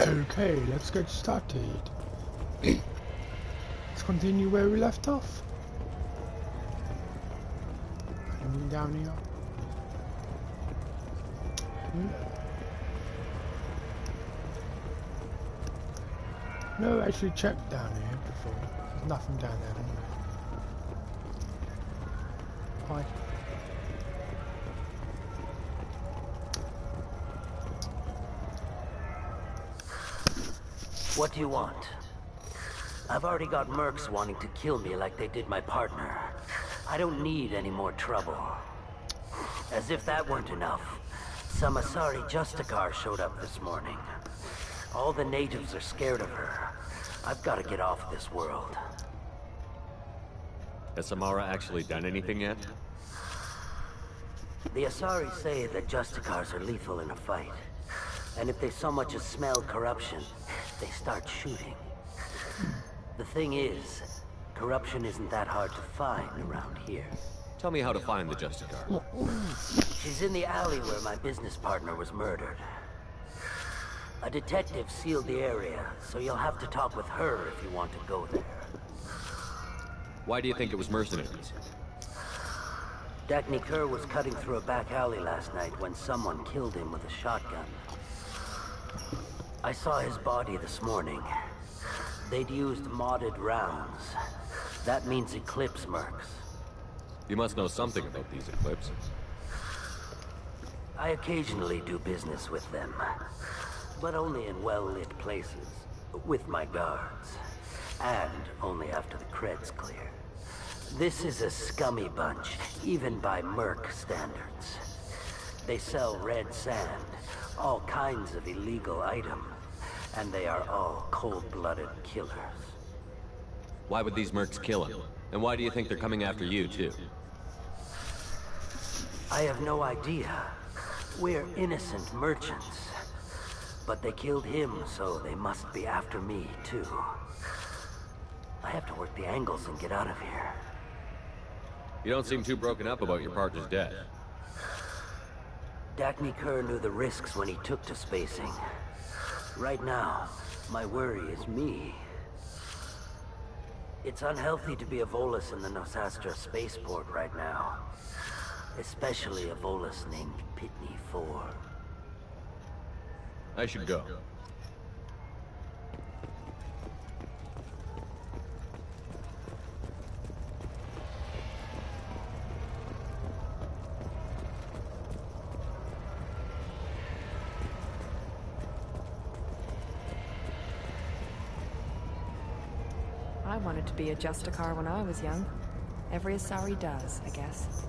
Okay, let's get started. Let's continue where we left off. Anything down here? No, I actually checked down here before. There's nothing down there anyway. Hi. What do you want? I've already got mercs wanting to kill me like they did my partner. I don't need any more trouble. As if that weren't enough, some Asari Justicar showed up this morning. All the natives are scared of her. I've got to get off this world. Has Samara actually done anything yet? The Asari say that Justicars are lethal in a fight. And if they so much as smell corruption, they start shooting. The thing is, corruption isn't that hard to find around here. Tell me how to find the Justicar. She's in the alley where my business partner was murdered. A detective sealed the area, so you'll have to talk with her if you want to go there. Why do you think it was mercenaries? Dagny Kerr was cutting through a back alley last night when someone killed him with a shotgun. I saw his body this morning. They'd used modded rounds. That means Eclipse mercs. You must know something about these Eclipse. I occasionally do business with them, but only in well-lit places, with my guards, and only after the cred's clear. This is a scummy bunch, even by merc standards. They sell red sand, all kinds of illegal items, and they are all cold-blooded killers. Why would these mercs kill him? And why do you think they're coming after you, too? I have no idea. We're innocent merchants. But they killed him, so they must be after me, too. I have to work the angles and get out of here. You don't seem too broken up about your partner's death. Dagny Kerr knew the risks when he took to spacing. Right now, my worry is me. It's unhealthy to be a Volus in the Nosastra spaceport right now. Especially a Volus named Pitney 4. I should go. I wanted to be a Justicar when I was young. Every Asari does, I guess.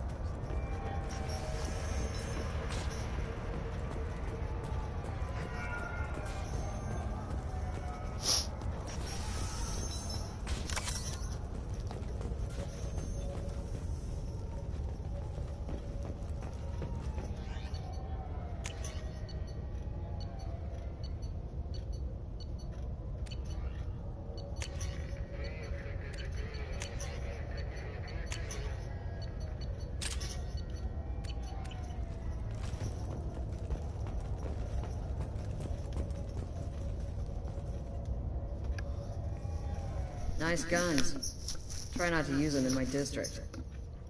Nice guns. Try not to use them in my district.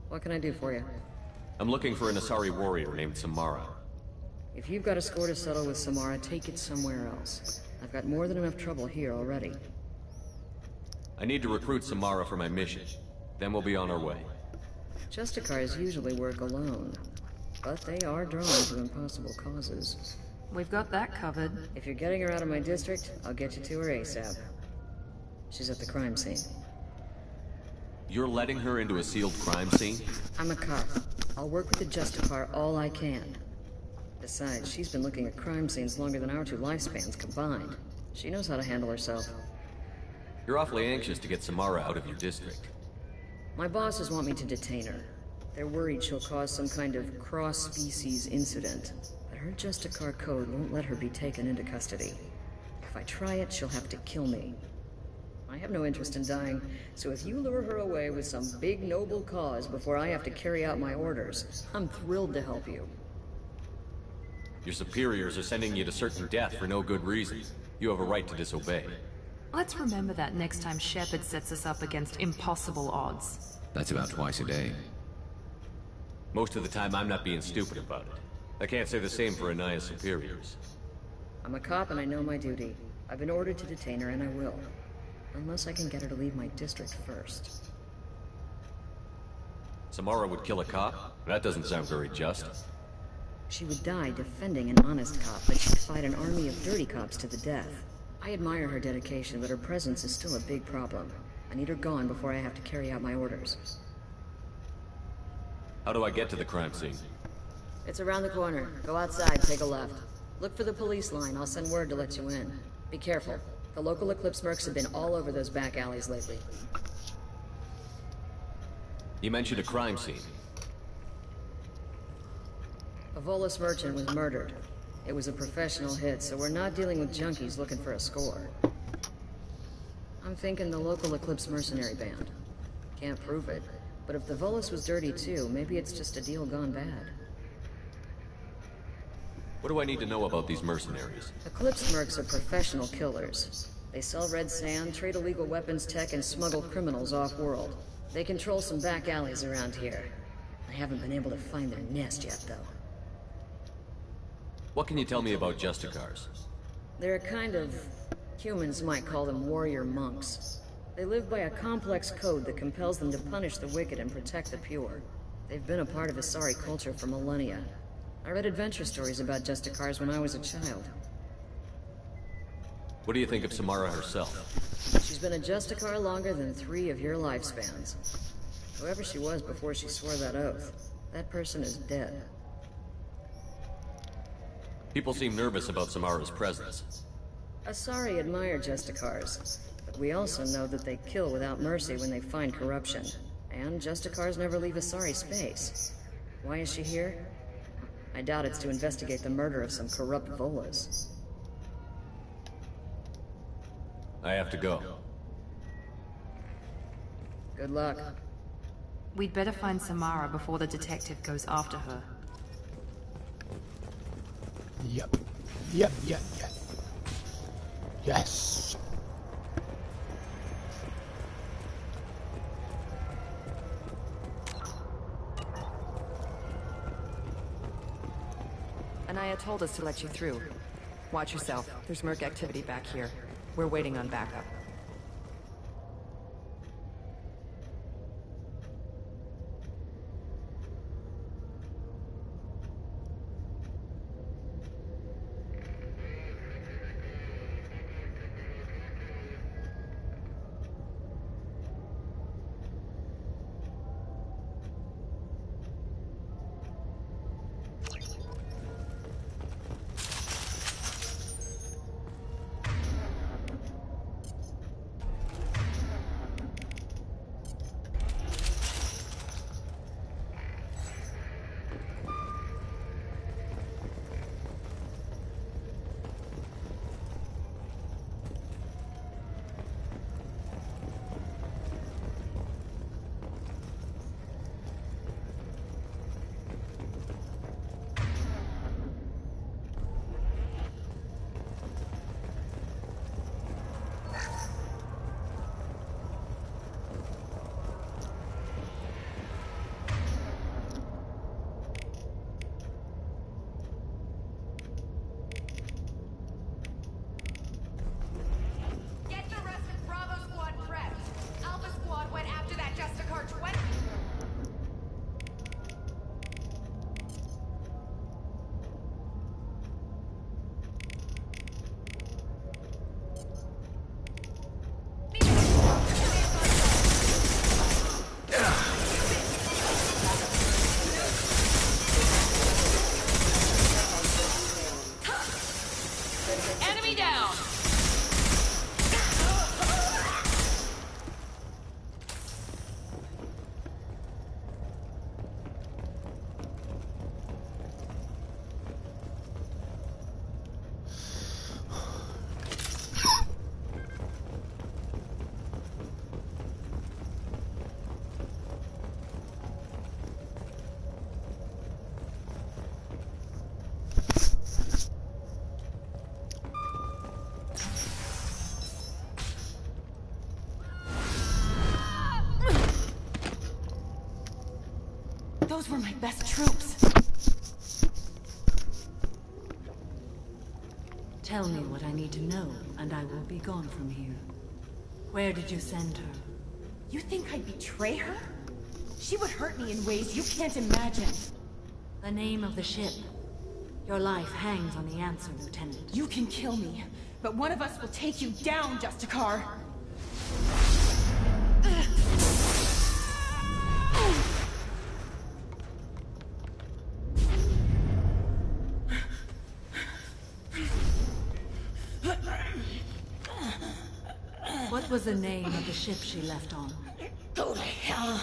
What can I do for you? I'm looking for an Asari warrior named Samara. If you've got a score to settle with Samara, take it somewhere else. I've got more than enough trouble here already. I need to recruit Samara for my mission. Then we'll be on our way. Justicars usually work alone, but they are drawn to impossible causes. We've got that covered. If you're getting her out of my district, I'll get you to her ASAP. She's at the crime scene. You're letting her into a sealed crime scene? I'm a cop. I'll work with the Justicar all I can. Besides, she's been looking at crime scenes longer than our two lifespans combined. She knows how to handle herself. You're awfully anxious to get Samara out of your district. My bosses want me to detain her. They're worried she'll cause some kind of cross-species incident. But her Justicar code won't let her be taken into custody. If I try it, she'll have to kill me. I have no interest in dying, so if you lure her away with some big noble cause before I have to carry out my orders, I'm thrilled to help you. Your superiors are sending you to certain death for no good reason. You have a right to disobey. Let's remember that next time Shepard sets us up against impossible odds. That's about twice a day. Most of the time, I'm not being stupid about it. I can't say the same for Anaya's superiors. I'm a cop and I know my duty. I've been ordered to detain her and I will. Unless I can get her to leave my district first. Samara would kill a cop? That doesn't sound very just. She would die defending an honest cop, but she'd fight an army of dirty cops to the death. I admire her dedication, but her presence is still a big problem. I need her gone before I have to carry out my orders. How do I get to the crime scene? It's around the corner. Go outside, take a left. Look for the police line. I'll send word to let you in. Be careful. The local Eclipse mercs have been all over those back alleys lately. You mentioned a crime scene. A Volus merchant was murdered. It was a professional hit, so we're not dealing with junkies looking for a score. I'm thinking the local Eclipse mercenary band. Can't prove it, but if the Volus was dirty too, maybe it's just a deal gone bad. What do I need to know about these mercenaries? Eclipse mercs are professional killers. They sell red sand, trade illegal weapons tech, and smuggle criminals off-world. They control some back alleys around here. I haven't been able to find their nest yet, though. What can you tell me about Justicars? They're a kind of... humans might call them warrior monks. They live by a complex code that compels them to punish the wicked and protect the pure. They've been a part of Asari culture for millennia. I read adventure stories about Justicars when I was a child. What do you think of Samara herself? She's been a Justicar longer than 3 of your lifespans. Whoever she was before she swore that oath, that person is dead. People seem nervous about Samara's presence. Asari admire Justicars, but we also know that they kill without mercy when they find corruption. And Justicars never leave Asari space. Why is she here? I doubt it's to investigate the murder of some corrupt Volas. I have to go. Good luck. We'd better find Samara before the detective goes after her. Yep. Yep, yep, yep. Yes. Anaya told us to let you through. Watch yourself. There's merc activity back here. We're waiting on backup. Those were my best troops. Tell me what I need to know, and I will be gone from here. Where did you send her? You think I'd betray her? She would hurt me in ways you can't imagine. The name of the ship. Your life hangs on the answer, Lieutenant. You can kill me, but one of us will take you down, Justicar. What was the name of the ship she left on? Go to hell.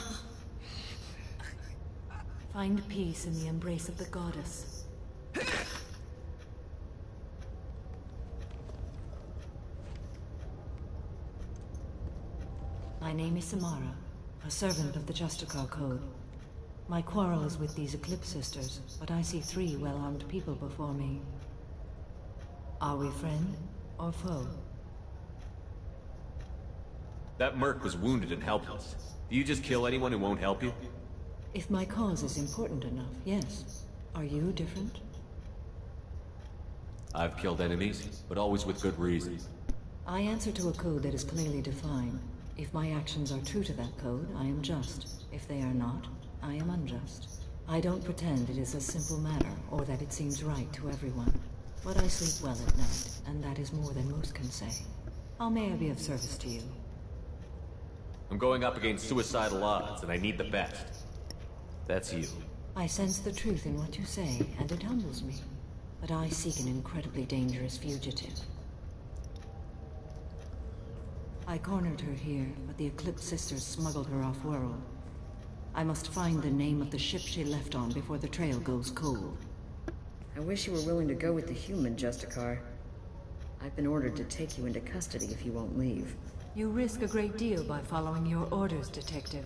Find peace in the embrace of the goddess. My name is Samara, a servant of the Justicar Code. My quarrel is with these Eclipse Sisters, but I see 3 well-armed people before me. Are we friend or foe? That merc was wounded and helpless. Do you just kill anyone who won't help you? If my cause is important enough, yes. Are you different? I've killed enemies, but always with good reason. I answer to a code that is clearly defined. If my actions are true to that code, I am just. If they are not, I am unjust. I don't pretend it is a simple matter, or that it seems right to everyone. But I sleep well at night, and that is more than most can say. How may I be of service to you? I'm going up against suicidal odds, and I need the best. That's you. I sense the truth in what you say, and it humbles me. But I seek an incredibly dangerous fugitive. I cornered her here, but the Eclipse Sisters smuggled her off-world. I must find the name of the ship she left on before the trail goes cold. I wish you were willing to go with the human, Justicar. I've been ordered to take you into custody if you won't leave. You risk a great deal by following your orders, Detective.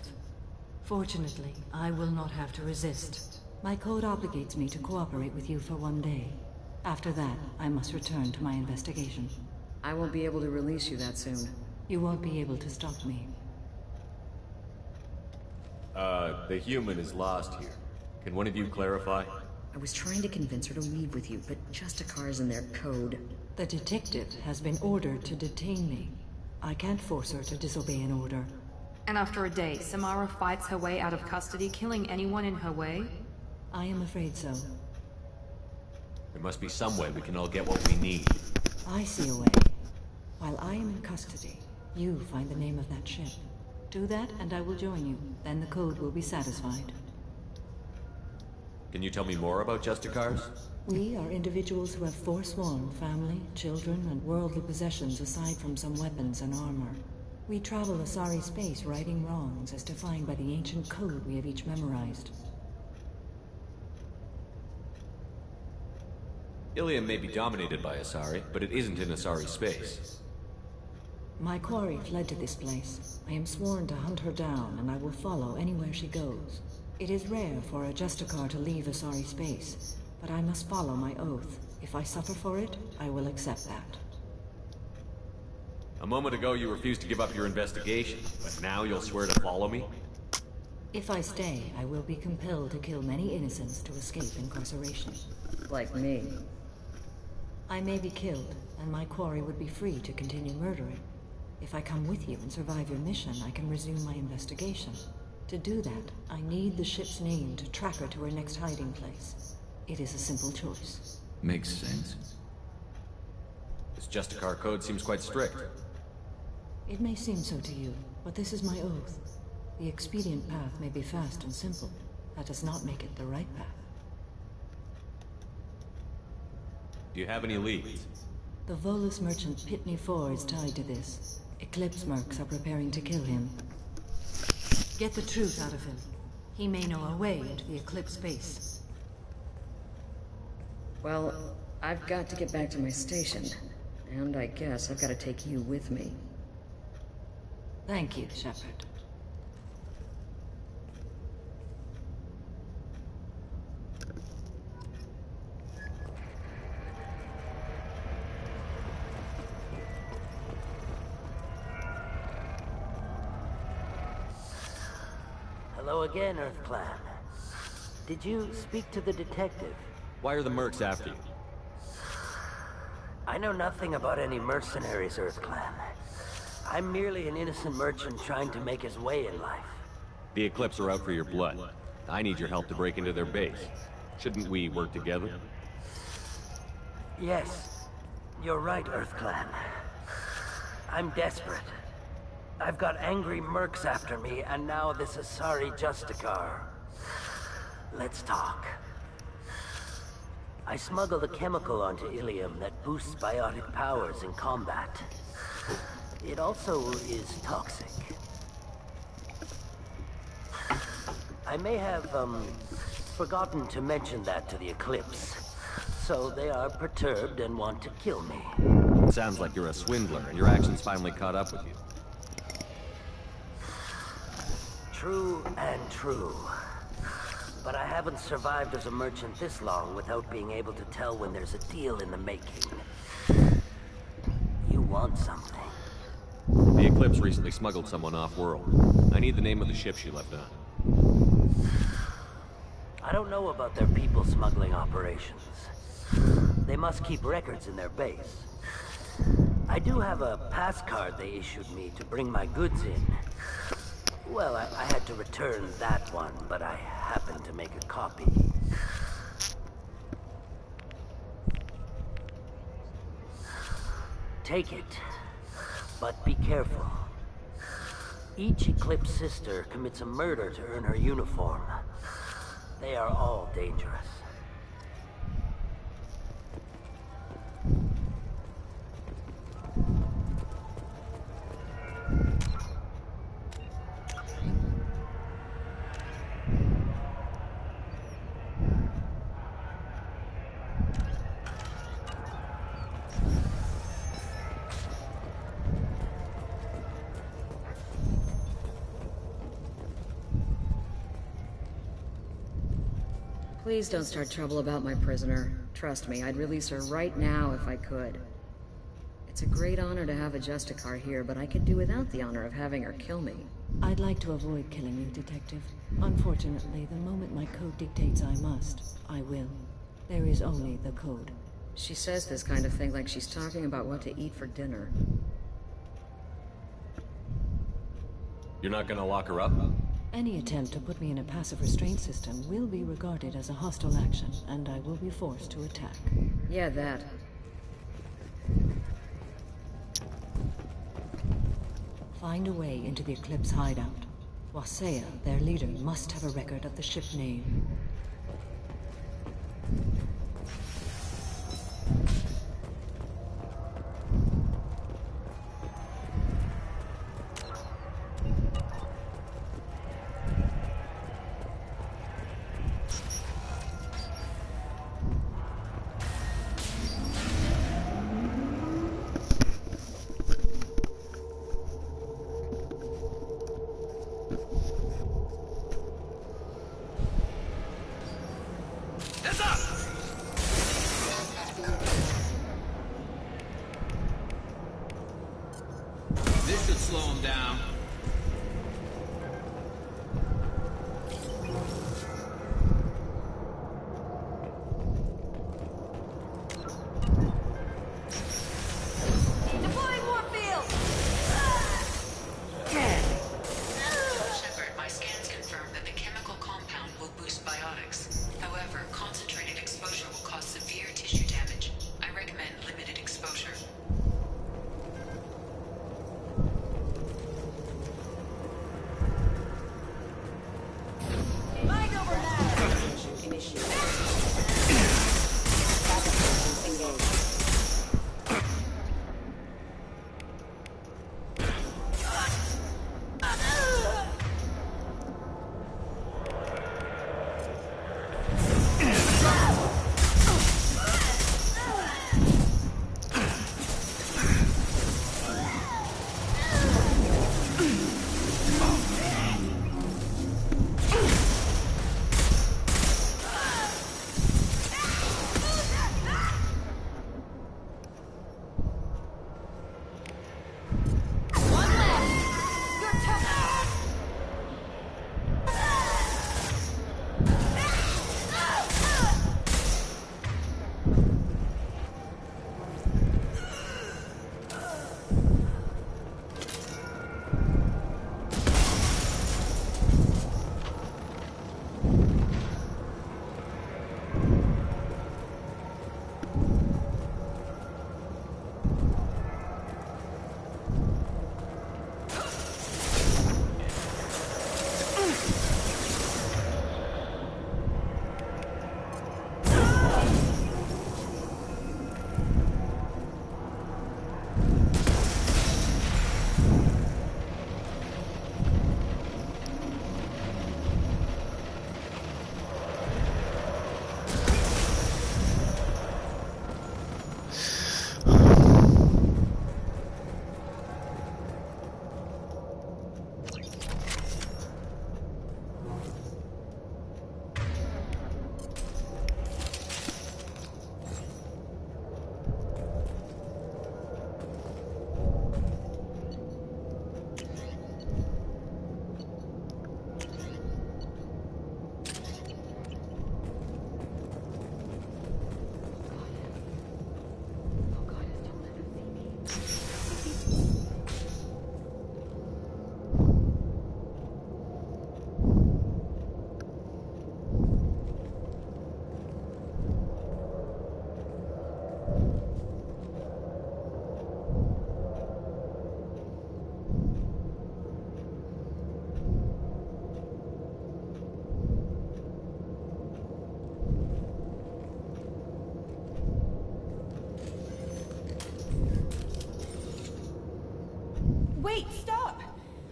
Fortunately, I will not have to resist. My code obligates me to cooperate with you for 1 day. After that, I must return to my investigation. I won't be able to release you that soon. You won't be able to stop me. The human is lost here. Can one of you clarify? I was trying to convince her to leave with you, but Justicar's in their code. The detective has been ordered to detain me. I can't force her to disobey an order. And after a day, Samara fights her way out of custody, killing anyone in her way? I am afraid so. There must be some way we can all get what we need. I see a way. While I am in custody, you find the name of that ship. Do that, and I will join you. Then the code will be satisfied. Can you tell me more about Justicars? We are individuals who have forsworn family, children, and worldly possessions aside from some weapons and armor. We travel Asari space righting wrongs as defined by the ancient code we have each memorized. Ilium may be dominated by Asari, but it isn't in Asari space. My quarry fled to this place. I am sworn to hunt her down, and I will follow anywhere she goes. It is rare for a Justicar to leave Asari space, but I must follow my oath. If I suffer for it, I will accept that. A moment ago you refused to give up your investigation, but now you'll swear to follow me? If I stay, I will be compelled to kill many innocents to escape incarceration. Like me. I may be killed, and my quarry would be free to continue murdering. If I come with you and survive your mission, I can resume my investigation. To do that, I need the ship's name to track her to her next hiding place. It is a simple choice. Makes sense. This Justicar code seems quite strict. It may seem so to you, but this is my oath. The expedient path may be fast and simple. That does not make it the right path. Do you have any leads? The Volus merchant Pitney 4 is tied to this. Eclipse mercs are preparing to kill him. Get the truth out of him. He may know a way into the Eclipse base. Well, I've got to get back to my station. And I guess I've got to take you with me. Thank you, Shepard. Hello again, Earth Clan. Did you speak to the detective? Why are the mercs after you? I know nothing about any mercenaries, Earth Clan. I'm merely an innocent merchant trying to make his way in life. The Eclipse are out for your blood. I need your help to break into their base. Shouldn't we work together? Yes, you're right, Earth Clan. I'm desperate. I've got angry mercs after me, and now this Asari Justicar. Let's talk. I smuggled a chemical onto Ilium that boosts biotic powers in combat. It also is toxic. I may have, forgotten to mention that to the Eclipse. So they are perturbed and want to kill me. Sounds like you're a swindler, and your actions finally caught up with you. True and true. But I haven't survived as a merchant this long without being able to tell when there's a deal in the making. You want something? The Eclipse recently smuggled someone off-world. I need the name of the ship she left on. I don't know about their people smuggling operations. They must keep records in their base. I do have a pass card they issued me to bring my goods in. Well, I had to return that one, but I happened to make a copy. Take it, but be careful. Each Eclipse sister commits a murder to earn her uniform. They are all dangerous. Please don't start trouble about my prisoner. Trust me, I'd release her right now if I could. It's a great honor to have a Justicar here, but I could do without the honor of having her kill me. I'd like to avoid killing you, Detective. Unfortunately, the moment my code dictates I must, I will. There is only the code. She says this kind of thing like she's talking about what to eat for dinner. You're not gonna lock her up? Any attempt to put me in a passive restraint system will be regarded as a hostile action, and I will be forced to attack. Yeah, that. Find a way into the Eclipse hideout. Wasea, their leader, must have a record of the ship name. This should slow him down. Deploying warfield! Shepard, my scans confirm that the chemical compound will boost biotics. However, concentrated exposure will cause severe tissue damage. I recommend limited exposure. Wait, stop!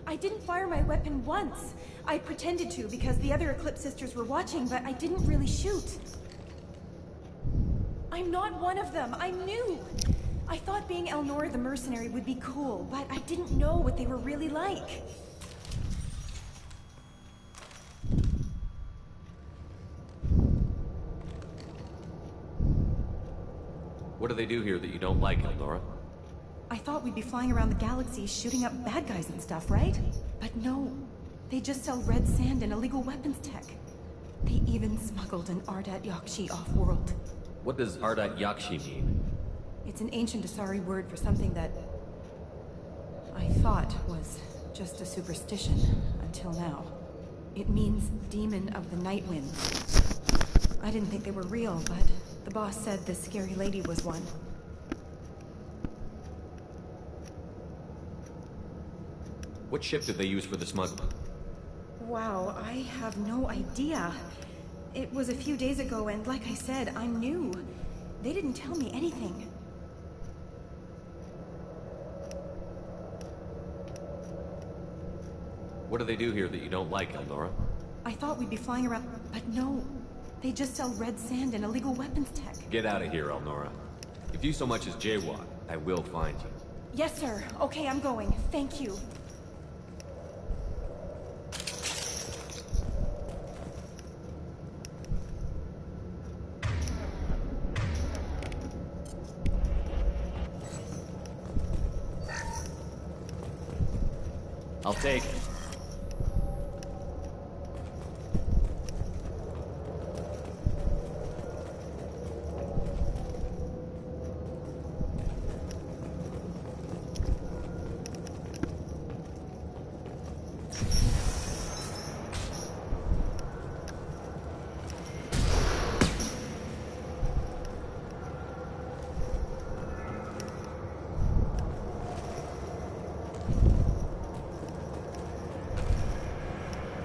I didn't fire my weapon once. I pretended to because the other Eclipse sisters were watching, but I didn't really shoot. I'm not one of them. I'm new. I thought being Elnora the mercenary would be cool, but I didn't know what they were really like. What do they do here that you don't like, Elnora? I thought we'd be flying around the galaxy shooting up bad guys and stuff, right? But no. They just sell red sand and illegal weapons tech. They even smuggled an Ardat Yakshi off-world. What does Ardat Yakshi mean? It's an ancient Asari word for something that I thought was just a superstition until now. It means demon of the night wind. I didn't think they were real, but the boss said this scary lady was one. What ship did they use for the smuggling? Wow, I have no idea. It was a few days ago, and like I said, I'm new. They didn't tell me anything. What do they do here that you don't like, Elnora? I thought we'd be flying around, but no. They just sell red sand and illegal weapons tech. Get out of here, Elnora. If you so much as jaywalk, I will find you. Yes, sir. Okay, I'm going. Thank you. I'll take it.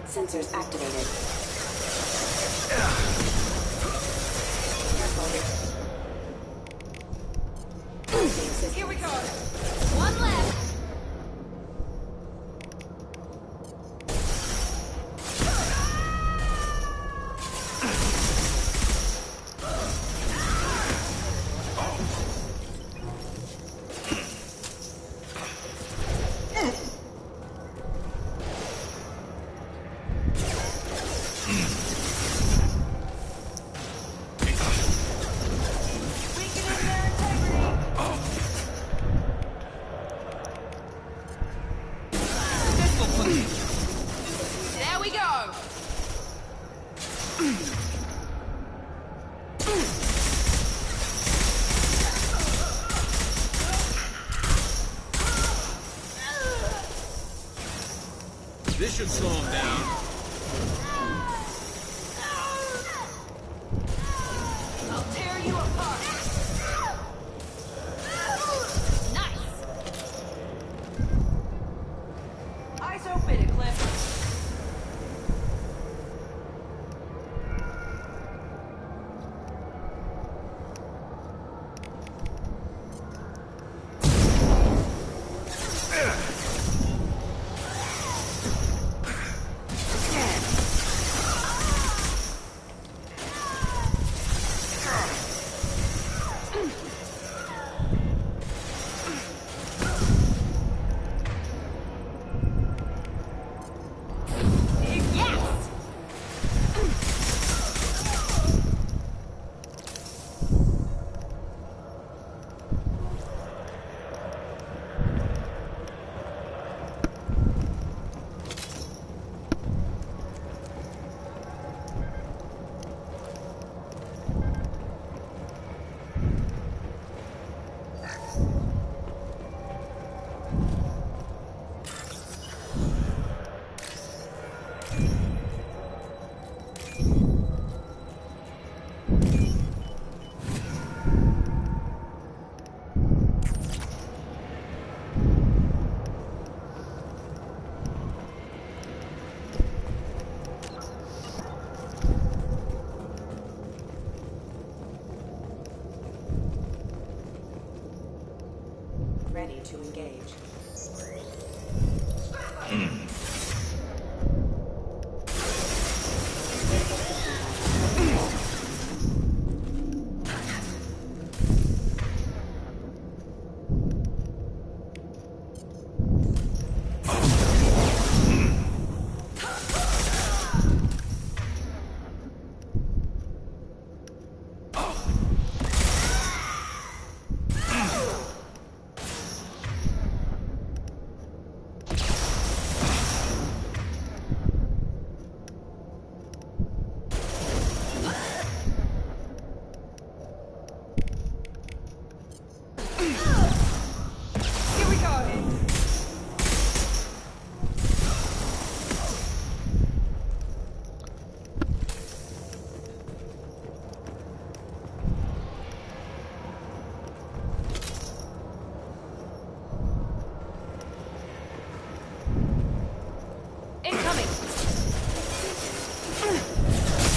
Sensors activated. Here we go. One left. There we go! This should slow him down. I'll tear you apart! Nice! Eyes open, Eclipse! to engage.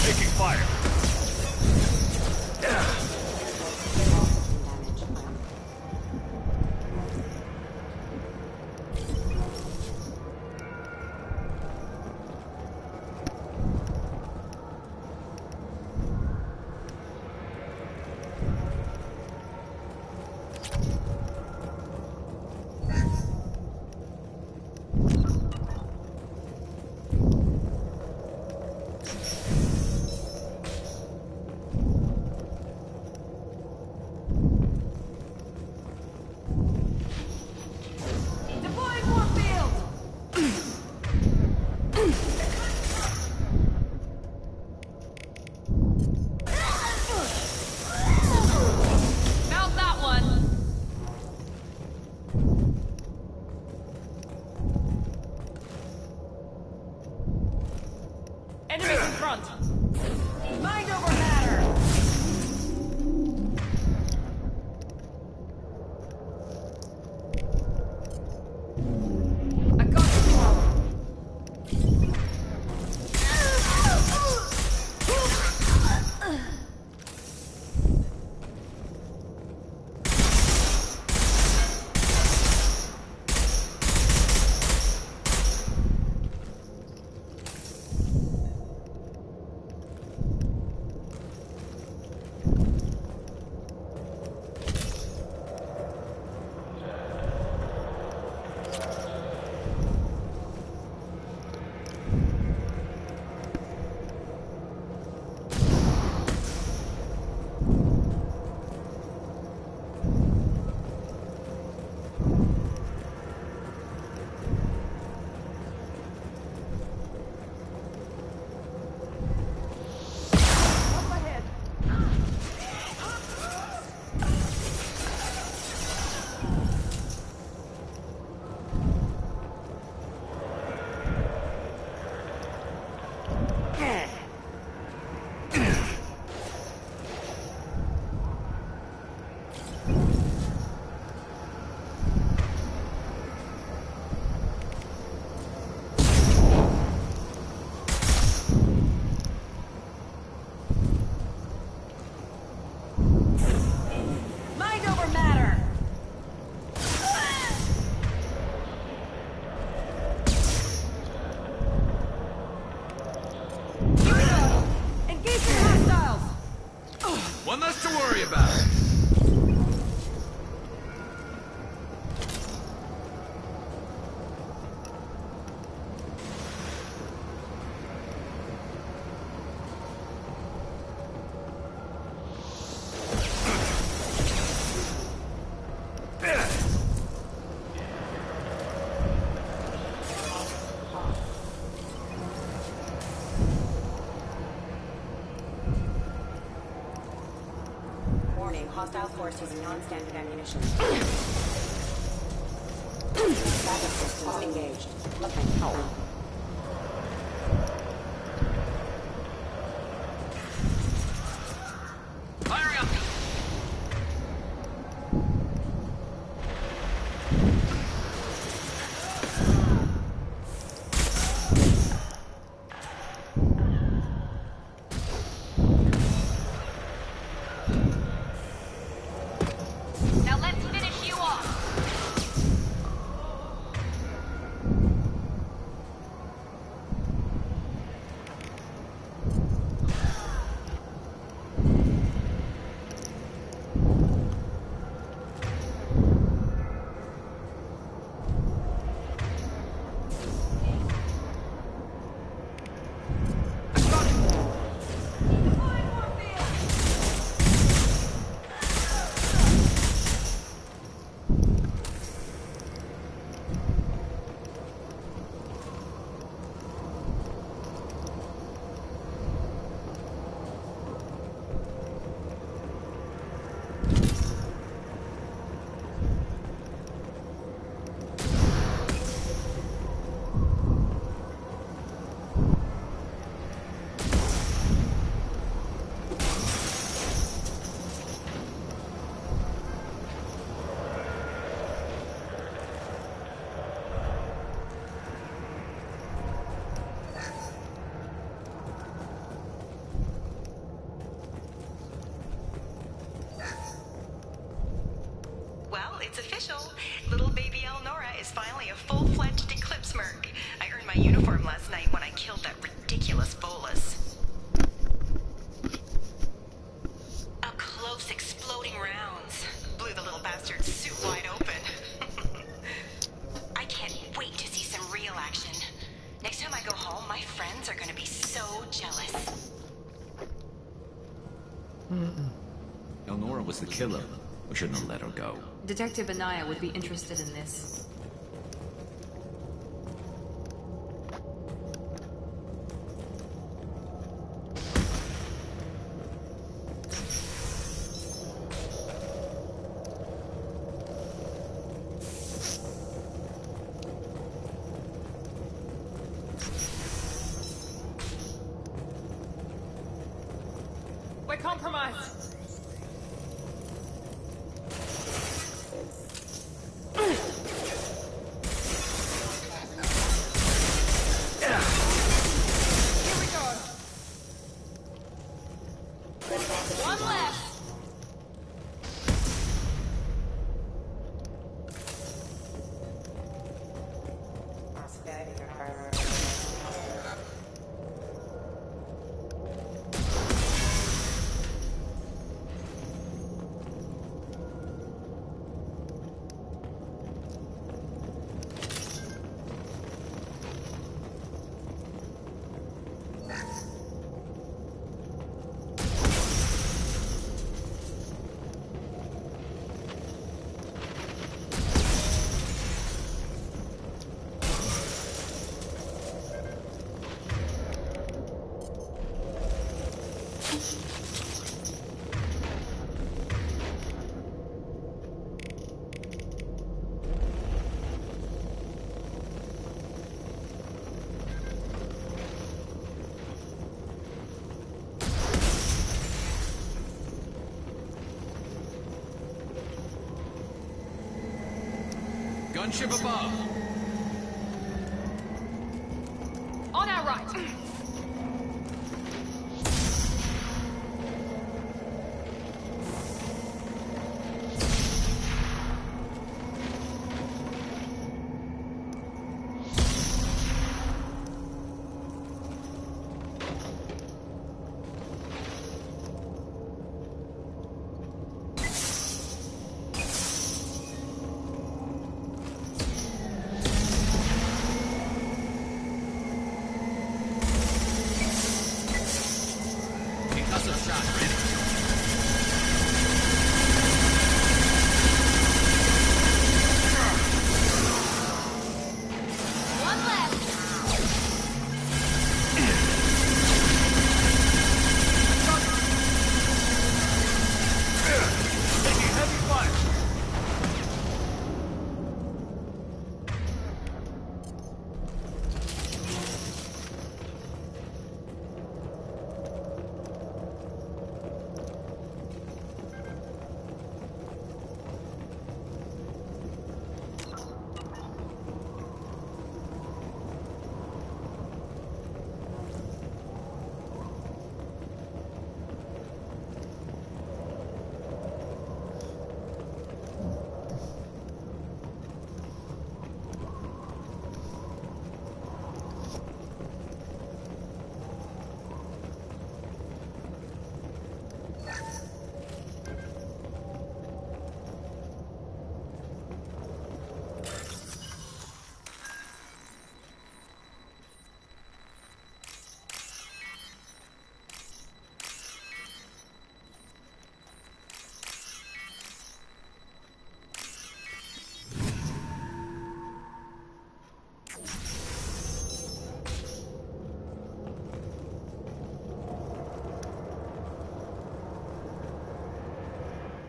Taking fire. Enemies in front! Mind over matter! I got One less to worry about. Hostile force using non-standard ammunition. Backup systems engaged. Okay, help. Firing up. Now let's finish you off. It's official. Little baby Elnora is finally a full-fledged Eclipse merc. I earned my uniform last night when I killed that ridiculous bolus. Up close, exploding rounds. Blew the little bastard's suit wide open. I can't wait to see some real action. Next time I go home, my friends are gonna be so jealous. Elnora was the killer. We shouldn't have let her go. Detective Anaya would be interested in this. We're compromised. Gunship above. On our right.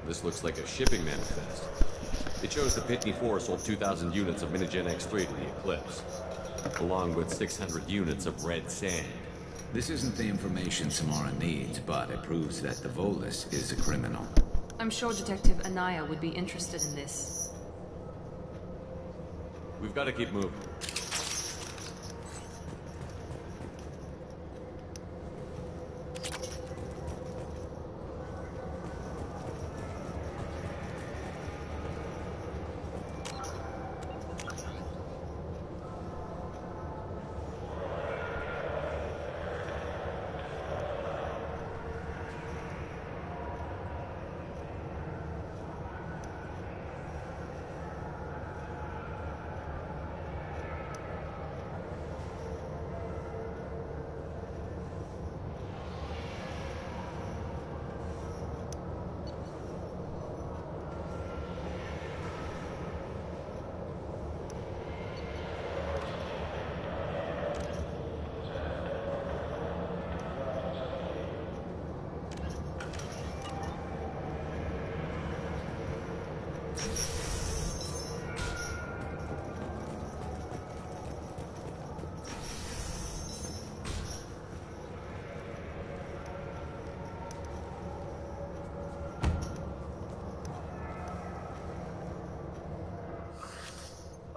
This looks like a shipping manifest. It shows the Pitney 4 sold 2,000 units of Minigen X3 to the Eclipse, along with 600 units of red sand. This isn't the information Samara needs, but it proves that the Volus is a criminal. I'm sure Detective Anaya would be interested in this. We've got to keep moving.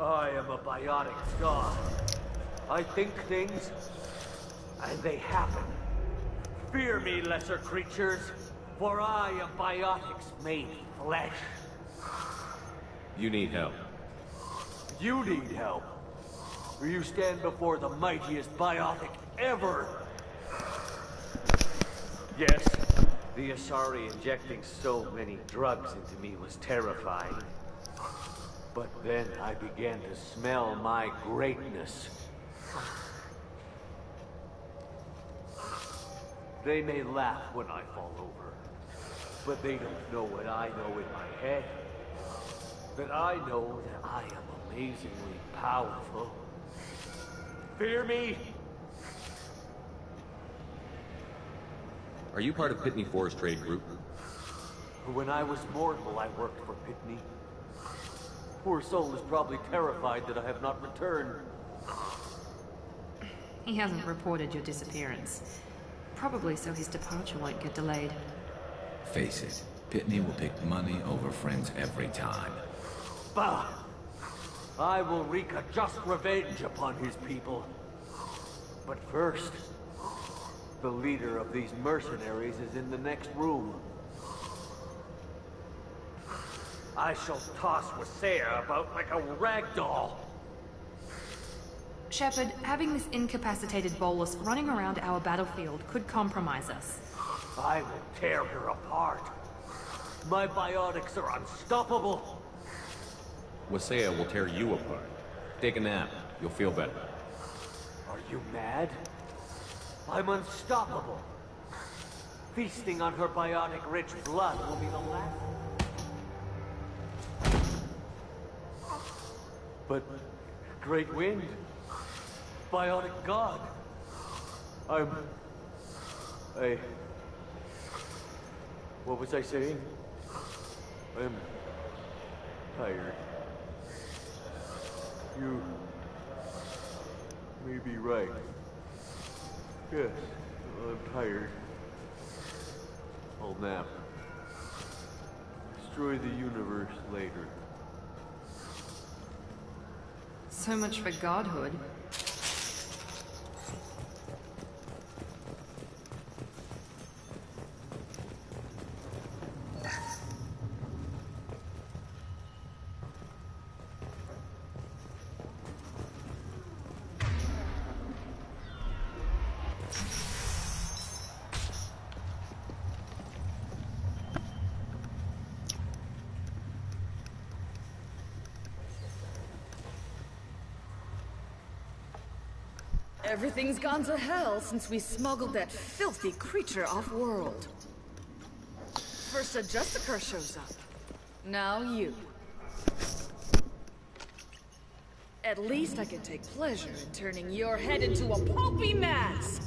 I am a biotic god. I think things, and they happen. Fear me, lesser creatures, for I am biotics made flesh. You need help. You need help. Or you stand before the mightiest biotic ever. Yes, the Asari injecting so many drugs into me was terrifying. But then I began to smell my greatness. They may laugh when I fall over, but they don't know what I know in my head. That I know that I am amazingly powerful. Fear me? Are you part of Pitney 4's trade group? When I was mortal, I worked for Pitney. Poor soul is probably terrified that I have not returned. He hasn't reported your disappearance. Probably so his departure won't get delayed. Face it, Pitney will pick money over friends every time. Bah! I will wreak a just revenge upon his people. But first, the leader of these mercenaries is in the next room. I shall toss Wasea about like a rag doll. Shepard, having this incapacitated bolus running around our battlefield could compromise us. I will tear her apart. My biotics are unstoppable. Wasea will tear you apart. Take a nap. You'll feel better. Are you mad? I'm unstoppable. Feasting on her biotic-rich blood will be the last. But Great Wind, biotic god. What was I saying? I'm tired. You may be right. Yes, I'm tired. I'll nap. Destroy the universe later. So much for godhood. Everything's gone to hell since we smuggled that filthy creature off-world. First a Justicar shows up. Now you. At least I can take pleasure in turning your head into a pulpy mass!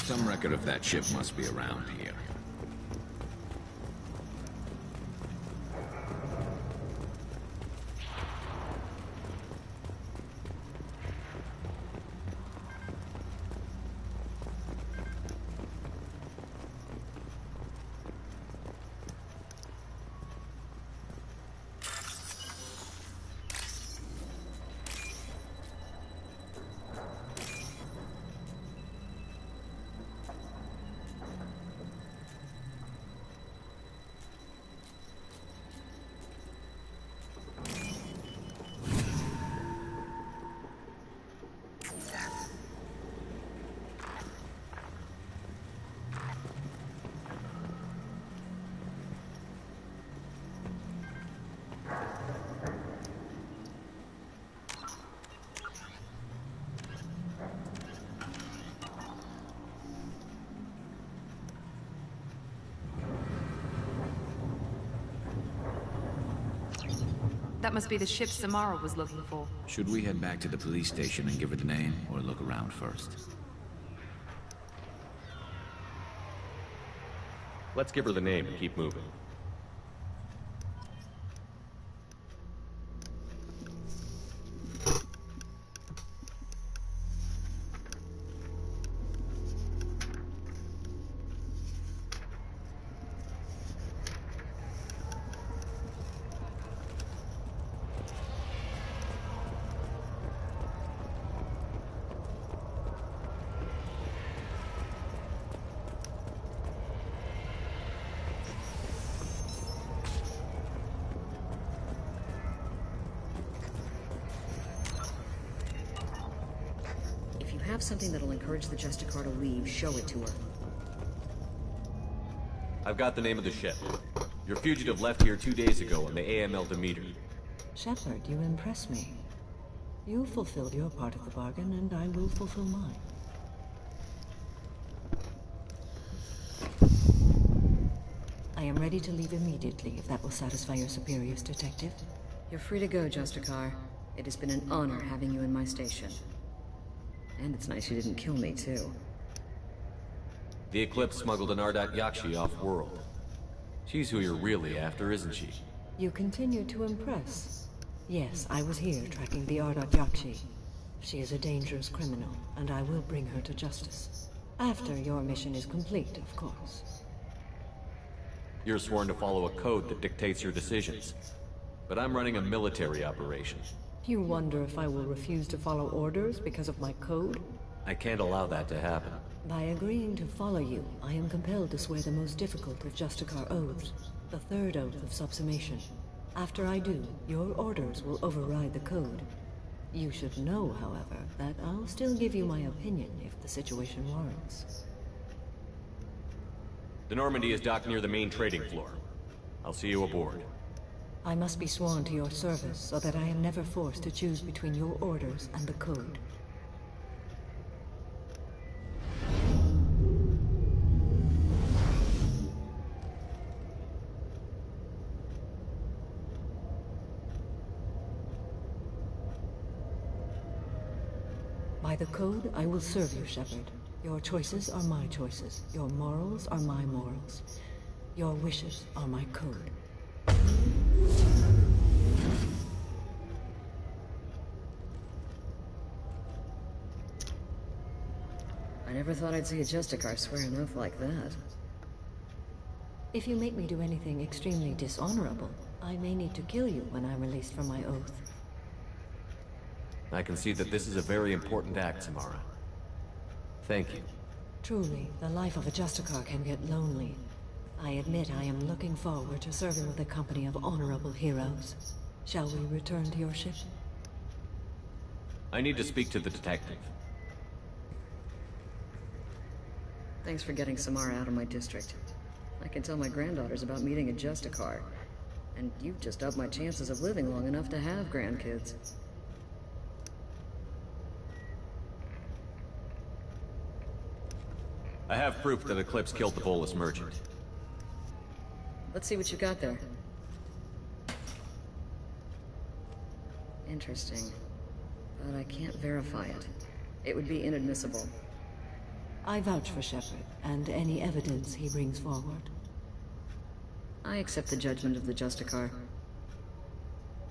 Some record of that ship must be around here. That must be the ship Samara was looking for. Should we head back to the police station and give her the name, or look around first? Let's give her the name and keep moving. Have something that'll encourage the Justicar to leave, show it to her. I've got the name of the ship. Your fugitive left here 2 days ago on the AML Demeter. Shepard, you impress me. You fulfilled your part of the bargain, and I will fulfill mine. I am ready to leave immediately, if that will satisfy your superiors, Detective. You're free to go, Justicar. It has been an honor having you in my station. And it's nice you didn't kill me, too. The Eclipse smuggled an Ardat Yakshi off-world. She's who you're really after, isn't she? You continue to impress. Yes, I was here tracking the Ardat Yakshi. She is a dangerous criminal, and I will bring her to justice. After your mission is complete, of course. You're sworn to follow a code that dictates your decisions. But I'm running a military operation. You wonder if I will refuse to follow orders because of my code? I can't allow that to happen. By agreeing to follow you, I am compelled to swear the most difficult of Justicar oaths, the third oath of subsumation. After I do, your orders will override the code. You should know, however, that I'll still give you my opinion if the situation warrants. The Normandy is docked near the main trading floor. I'll see you aboard. I must be sworn to your service so that I am never forced to choose between your orders and the code. By the code, I will serve you, Shepard. Your choices are my choices. Your morals are my morals. Your wishes are my code. I never thought I'd see a Justicar swear an oath like that. If you make me do anything extremely dishonorable, I may need to kill you when I'm released from my oath. I can see that this is a very important act, Samara. Thank you. Truly, the life of a Justicar can get lonely. I admit I am looking forward to serving with a company of honorable heroes. Shall we return to your ship? I need to speak to the detective. Thanks for getting Samara out of my district. I can tell my granddaughters about meeting a Justicar. And you've just upped my chances of living long enough to have grandkids. I have proof that Eclipse killed the Volus merchant. Let's see what you got there. Interesting. But I can't verify it. It would be inadmissible. I vouch for Shepard, and any evidence he brings forward. I accept the judgment of the Justicar.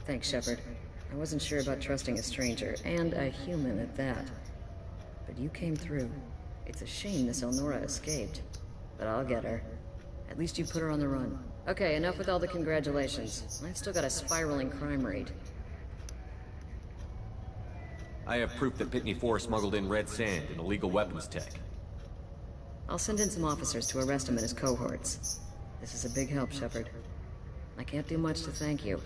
Thanks, Shepard. I wasn't sure about trusting a stranger, and a human at that. But you came through. It's a shame Miss Elnora escaped. But I'll get her. At least you put her on the run. Okay, enough with all the congratulations. I've still got a spiraling crime rate. I have proof that Pitney 4 smuggled in red sand and illegal weapons tech. I'll send in some officers to arrest him and his cohorts. This is a big help, Shepard. I can't do much to thank you,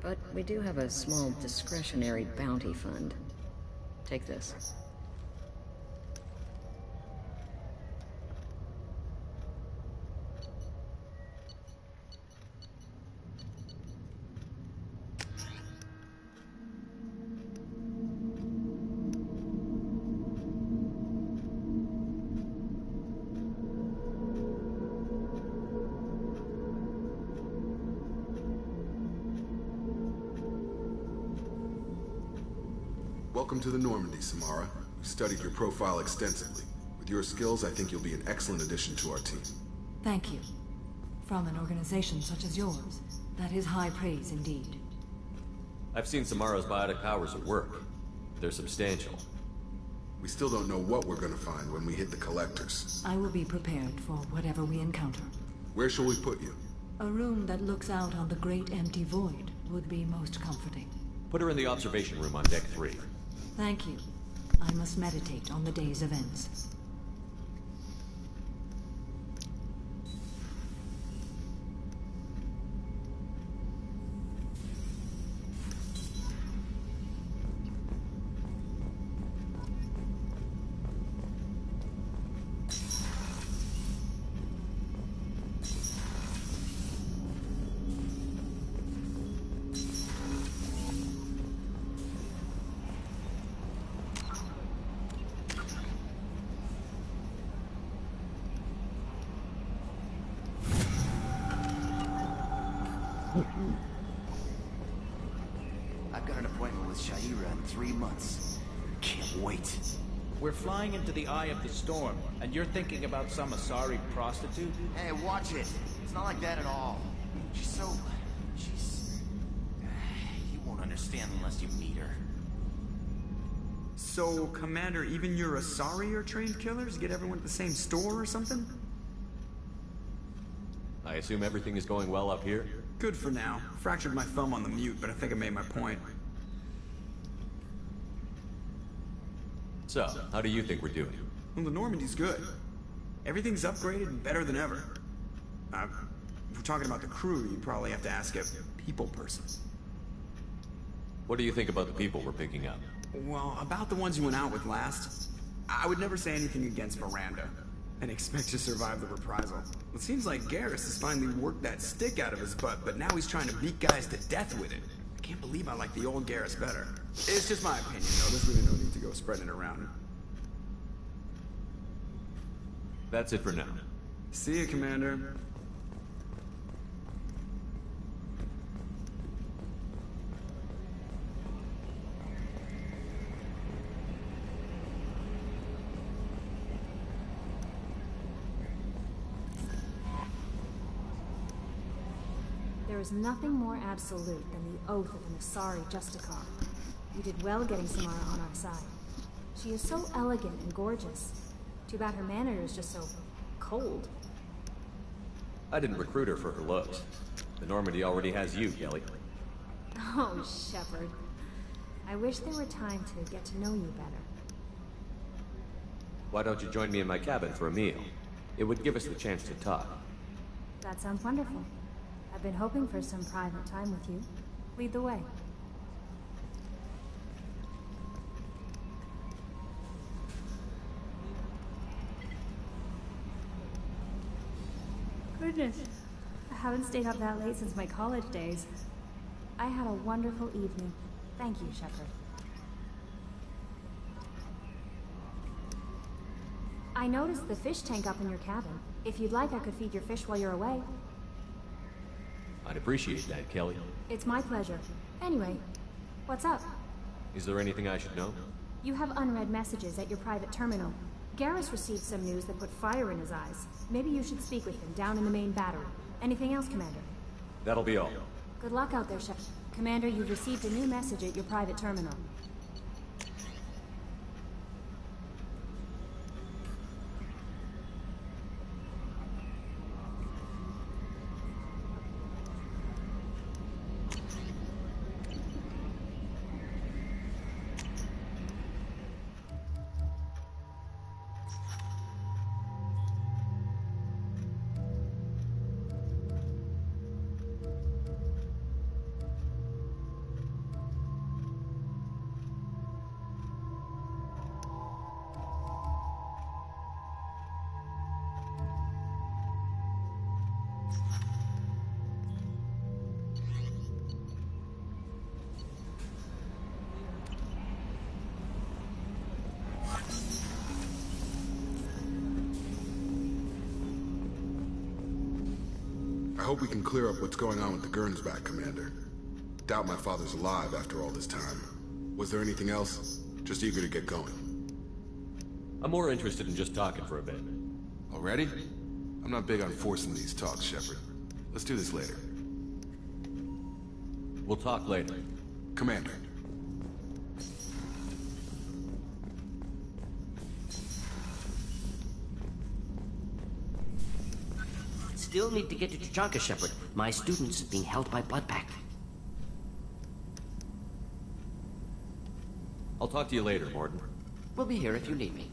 but we do have a small discretionary bounty fund. Take this. Welcome to the Normandy, Samara. We've studied your profile extensively. With your skills, I think you'll be an excellent addition to our team. Thank you. From an organization such as yours, that is high praise indeed. I've seen Samara's biotic powers at work. They're substantial. We still don't know what we're gonna find when we hit the collectors. I will be prepared for whatever we encounter. Where shall we put you? A room that looks out on the great empty void would be most comforting. Put her in the observation room on deck 3. Thank you. I must meditate on the day's events. I've got an appointment with Shaira in 3 months. Can't wait. We're flying into the eye of the storm, and you're thinking about some Asari prostitute? Hey, watch it. It's not like that at all. She's... You won't understand unless you meet her. So, Commander, even your Asari are trained killers? Get everyone at the same store or something? I assume everything is going well up here? Good for now. Fractured my thumb on the mute, but I think I made my point. So, how do you think we're doing? Well, the Normandy's good. Everything's upgraded and better than ever. If we're talking about the crew, you probably have to ask a people person. What do you think about the people we're picking up? Well, about the ones you went out with last, I would never say anything against Miranda and expect to survive the reprisal. It seems like Garrus has finally worked that stick out of his butt, but now he's trying to beat guys to death with it. I can't believe I like the old Garrus better. It's just my opinion, though. There's really no need to go spreading it around. That's it for now. See you, Commander. There is nothing more absolute than the oath of an Asari Justicar. You did well getting Samara on our side. She is so elegant and gorgeous. Too bad her manner is just so cold. I didn't recruit her for her looks. The Normandy already has you, Kelly. Oh, Shepard. I wish there were time to get to know you better. Why don't you join me in my cabin for a meal? It would give us the chance to talk. That sounds wonderful. I've been hoping for some private time with you. Lead the way. Goodness, I haven't stayed up that late since my college days. I had a wonderful evening. Thank you, Shepard. I noticed the fish tank up in your cabin. If you'd like, I could feed your fish while you're away. I'd appreciate that, Kelly. It's my pleasure. Anyway, what's up? Is there anything I should know? You have unread messages at your private terminal. Garrus received some news that put fire in his eyes. Maybe you should speak with him down in the main battery. Anything else, Commander? That'll be all. Good luck out there, Shepard. Commander, you've received a new message at your private terminal. I hope we can clear up what's going on with the Gernsback, Commander. Doubt my father's alive after all this time. Was there anything else? Just eager to get going. I'm more interested in just talking for a bit. Already? I'm not big on forcing these talks, Shepard. Let's do this later. We'll talk later. Commander. Still need to get to Tuchanka, Shepard. My student's being held by Bloodpact. I'll talk to you later, Morton. We'll be here if you need me.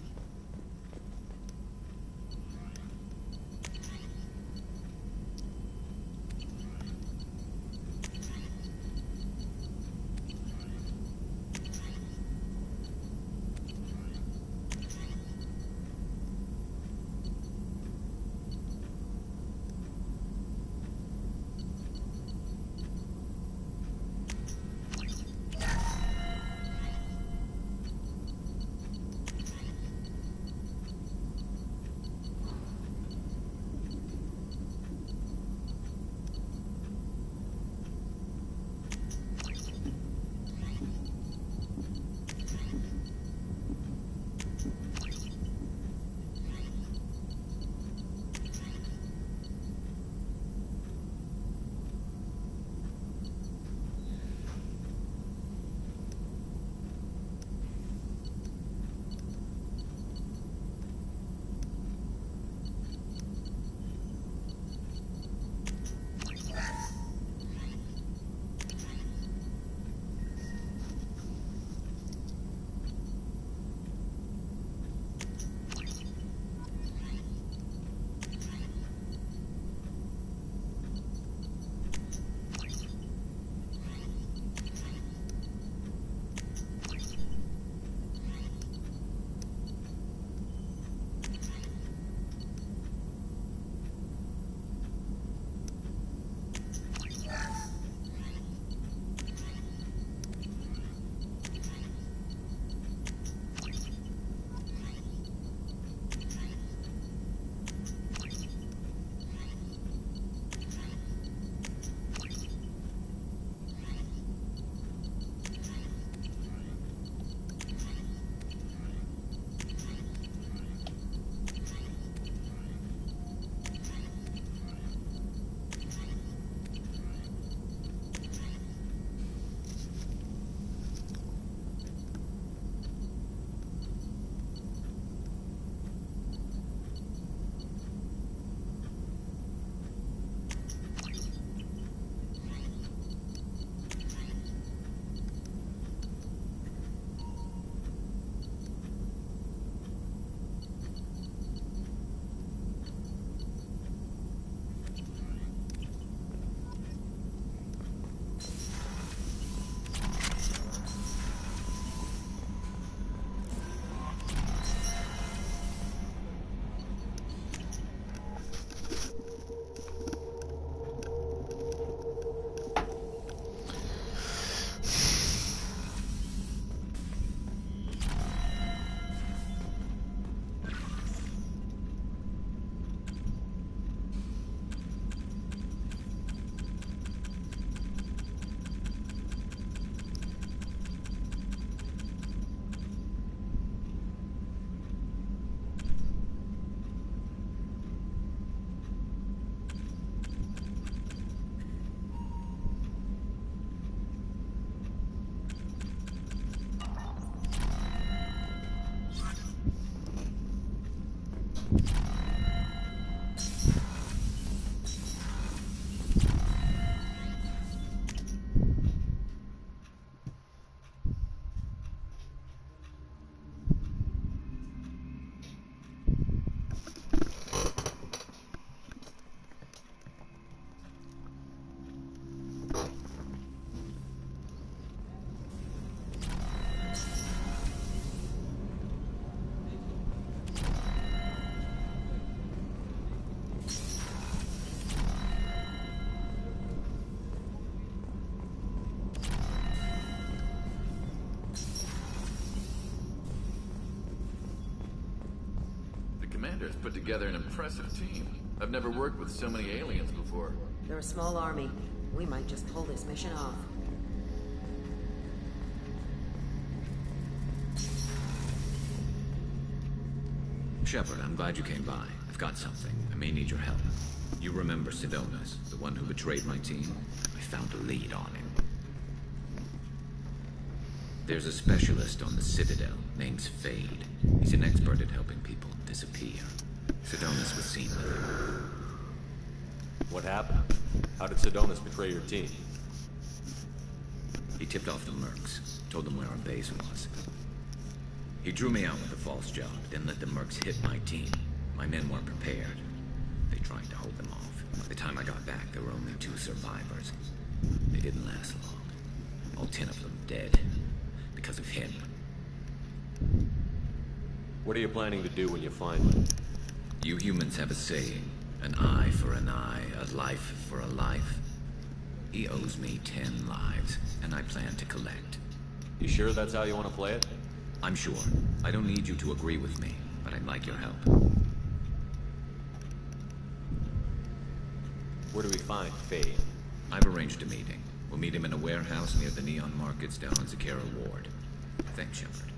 Commander's put together an impressive team. I've never worked with so many aliens before. They're a small army. We might just pull this mission off. Shepard, I'm glad you came by. I've got something. I may need your help. You remember Sidonis, the one who betrayed my team? I found a lead on him. There's a specialist on the Citadel, named Fade. He's an expert at helping people disappear. Sidonis was seen with him. What happened? How did Sidonis betray your team? He tipped off the mercs, told them where our base was. He drew me out with a false job, then let the mercs hit my team. My men weren't prepared. They tried to hold them off. By the time I got back, there were only 2 survivors. They didn't last long. All 10 of them dead. Because of him. What are you planning to do when you find him? You humans have a saying. An eye for an eye, a life for a life. He owes me 10 lives, and I plan to collect. You sure that's how you want to play it? I'm sure. I don't need you to agree with me, but I'd like your help. Where do we find Fade? I've arranged a meeting. We'll meet him in a warehouse near the Neon Markets down on Zakera Ward. Thanks, Shepard.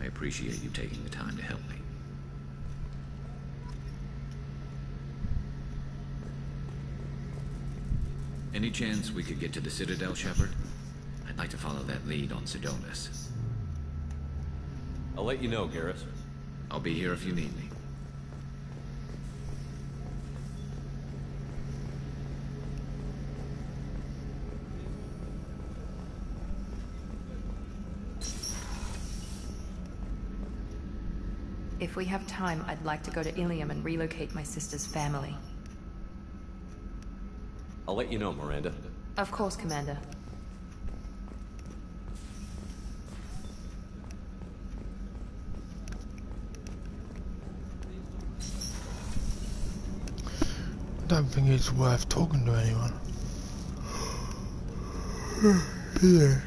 I appreciate you taking the time to help me. Any chance we could get to the Citadel, Shepard? I'd like to follow that lead on Sidonis. I'll let you know, Garrus. I'll be here if you need me. If we have time, I'd like to go to Ilium and relocate my sister's family. I'll let you know, Miranda. Of course, Commander. Don't think it's worth talking to anyone. Yeah.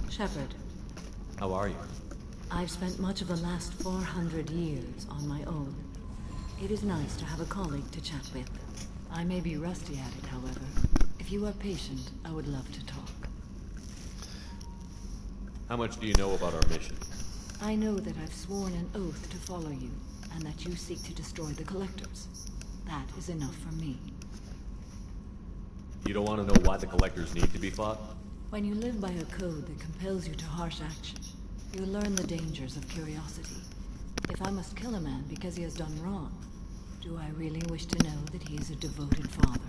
Shepard. How are you? I've spent much of the last 400 years on my own. It is nice to have a colleague to chat with. I may be rusty at it, however. If you are patient, I would love to talk. How much do you know about our mission? I know that I've sworn an oath to follow you, and that you seek to destroy the Collectors. That is enough for me. You don't want to know why the Collectors need to be fought? When you live by a code that compels you to harsh action, you learn the dangers of curiosity. If I must kill a man because he has done wrong, do I really wish to know that he is a devoted father?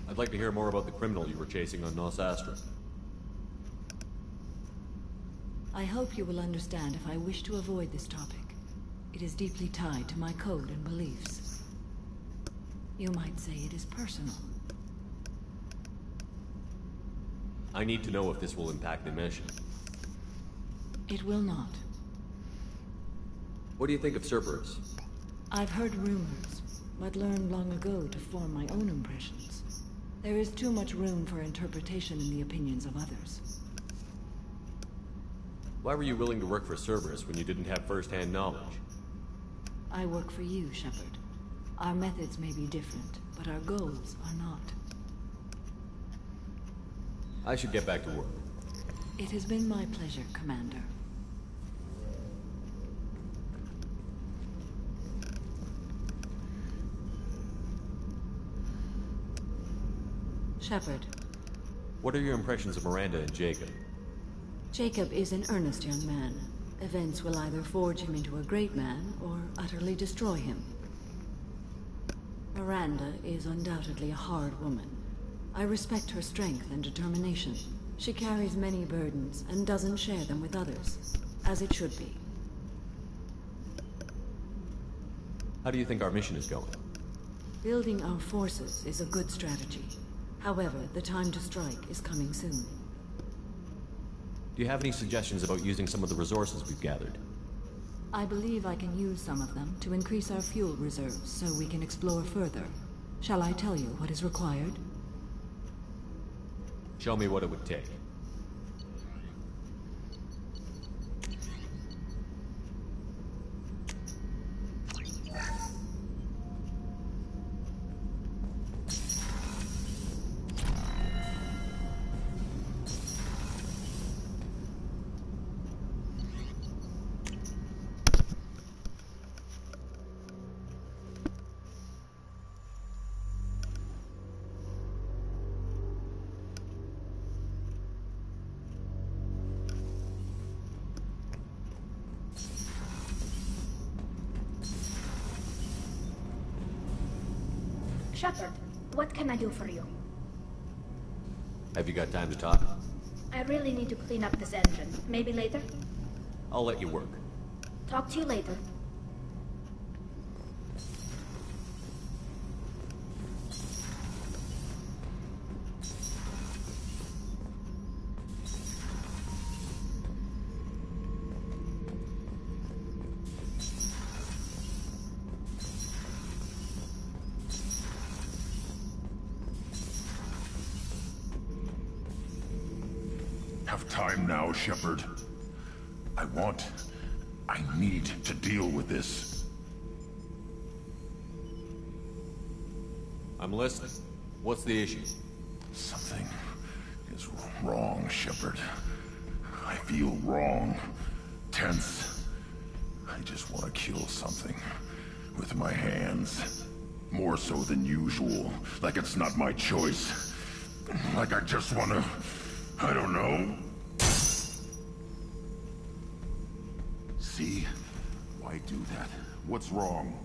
I'd like to hear more about the criminal you were chasing on Nos Astra. I hope you will understand if I wish to avoid this topic. It is deeply tied to my code and beliefs. You might say it is personal. I need to know if this will impact the mission. It will not. What do you think of Cerberus? I've heard rumors, but learned long ago to form my own impressions. There is too much room for interpretation in the opinions of others. Why were you willing to work for Cerberus when you didn't have first-hand knowledge? I work for you, Shepard. Our methods may be different, but our goals are not. I should get back to work. It has been my pleasure, Commander. Shepard. What are your impressions of Miranda and Jacob? Jacob is an earnest young man. Events will either forge him into a great man, or utterly destroy him. Miranda is undoubtedly a hard woman. I respect her strength and determination. She carries many burdens and doesn't share them with others, as it should be. How do you think our mission is going? Building our forces is a good strategy. However, the time to strike is coming soon. Do you have any suggestions about using some of the resources we've gathered? I believe I can use some of them to increase our fuel reserves so we can explore further. Shall I tell you what is required? Show me what it would take. Shepard, what can I do for you? Have you got time to talk? I really need to clean up this engine. Maybe later? I'll let you work. Talk to you later. Have time now, Shepard. I need to deal with this. I'm listening. What's the issue? Something is wrong, Shepard. I feel wrong. Tense. I just want to kill something. With my hands. More so than usual. Like it's not my choice. Like I just want to... I don't know. See? Why do that? What's wrong?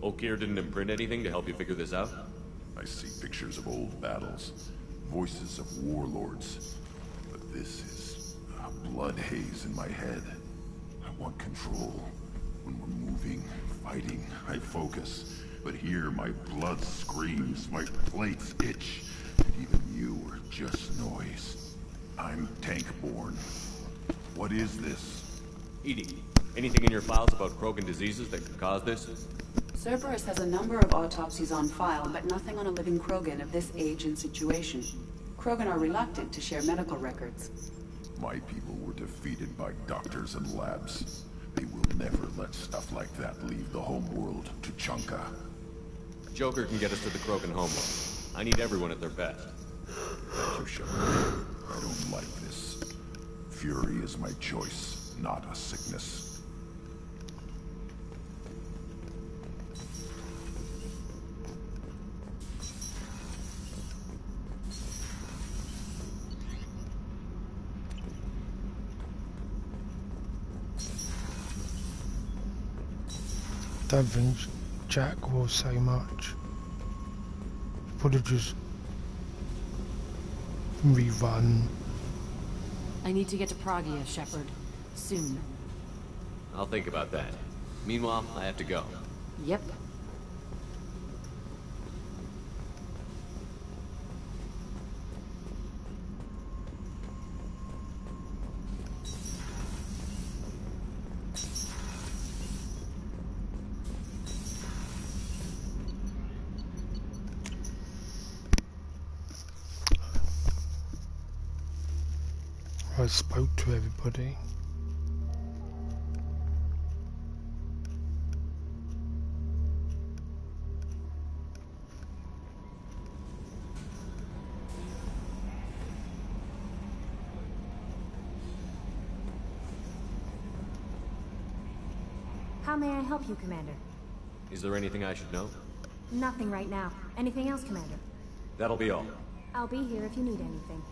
Okeer didn't imprint anything to help you figure this out? I see pictures of old battles. Voices of warlords. But this is a blood haze in my head. I want control. When we're moving, fighting, I focus. But here my blood screams, my plates itch. And even you are just noise. I'm tank-born. What is this? EDI, anything in your files about Krogan diseases that could cause this? Cerberus has a number of autopsies on file, but nothing on a living Krogan of this age and situation. Krogan are reluctant to share medical records. My people were defeated by doctors and labs. They will never let stuff like that leave the homeworld to Chunka. Joker can get us to the Krogan homeworld. I need everyone at their best. Thank you, Shepard. I don't like this. Fury is my choice, not a sickness. Don't think Jack will say much. Probably just rerun. I need to get to Pragia, Shepard. Soon. I'll think about that. Meanwhile, I have to go. Yep. I spoke to everybody. How may I help you, Commander? Is there anything I should know? Nothing right now. Anything else, Commander? That'll be all. I'll be here if you need anything.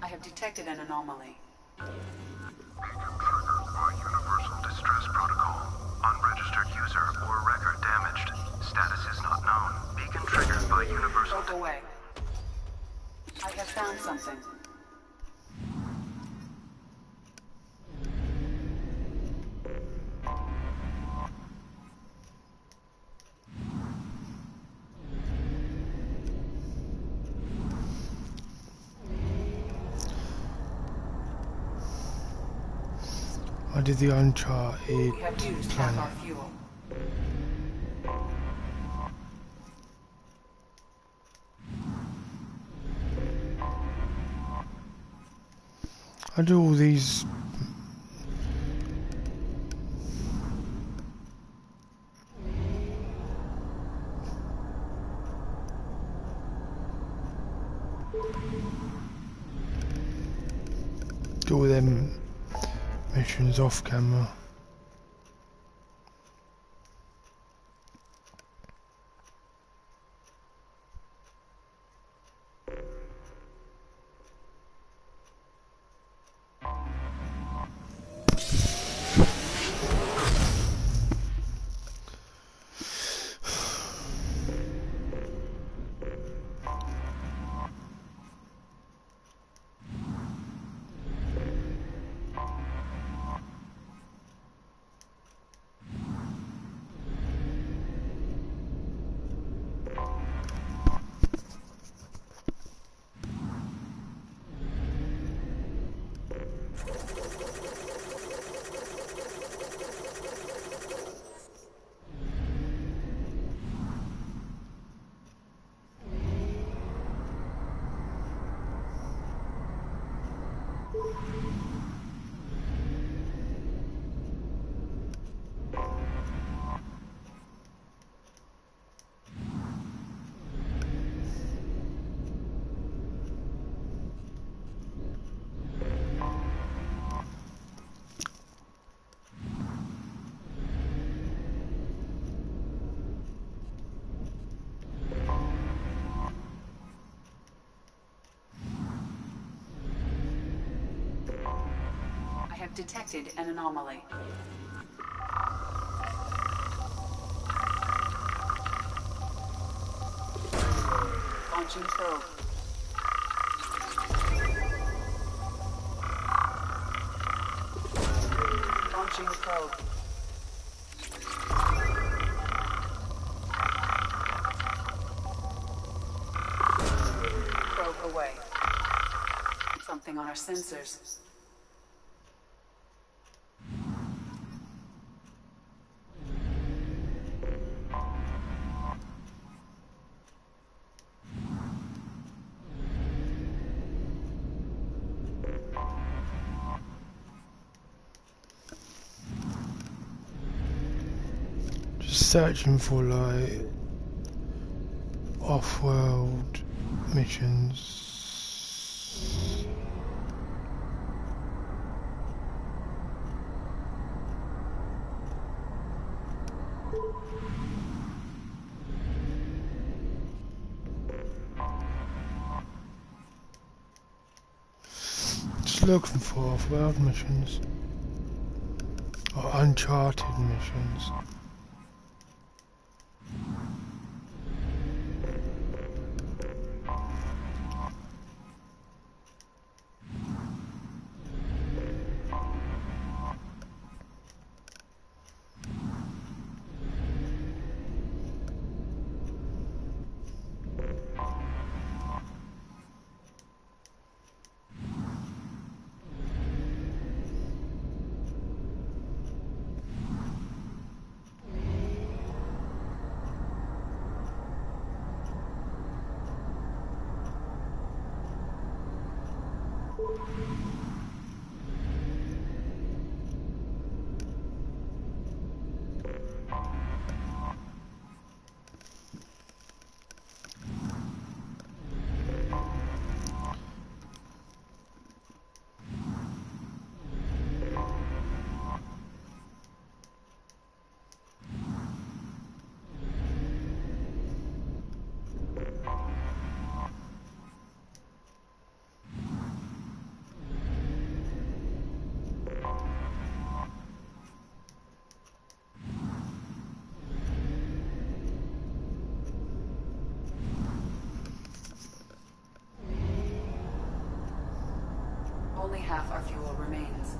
I have detected an anomaly. Universal distress protocol. Unregistered user or record damaged. Status is not known. Beacon triggered by universal. Go away. I have found something. I did the Uncharted We have used half our fuel. I do all these. Do all them missions off camera. I have detected an anomaly. Launching probe. Launching probe. Probe away. Something on our sensors. Just searching for like off-world missions. Just looking for off-world missions or uncharted missions. Only half our fuel remains.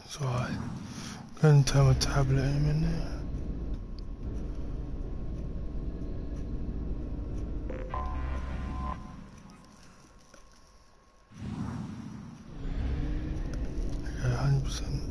It's alright. I'm going to turn my tablet in a minute. Okay, 100%.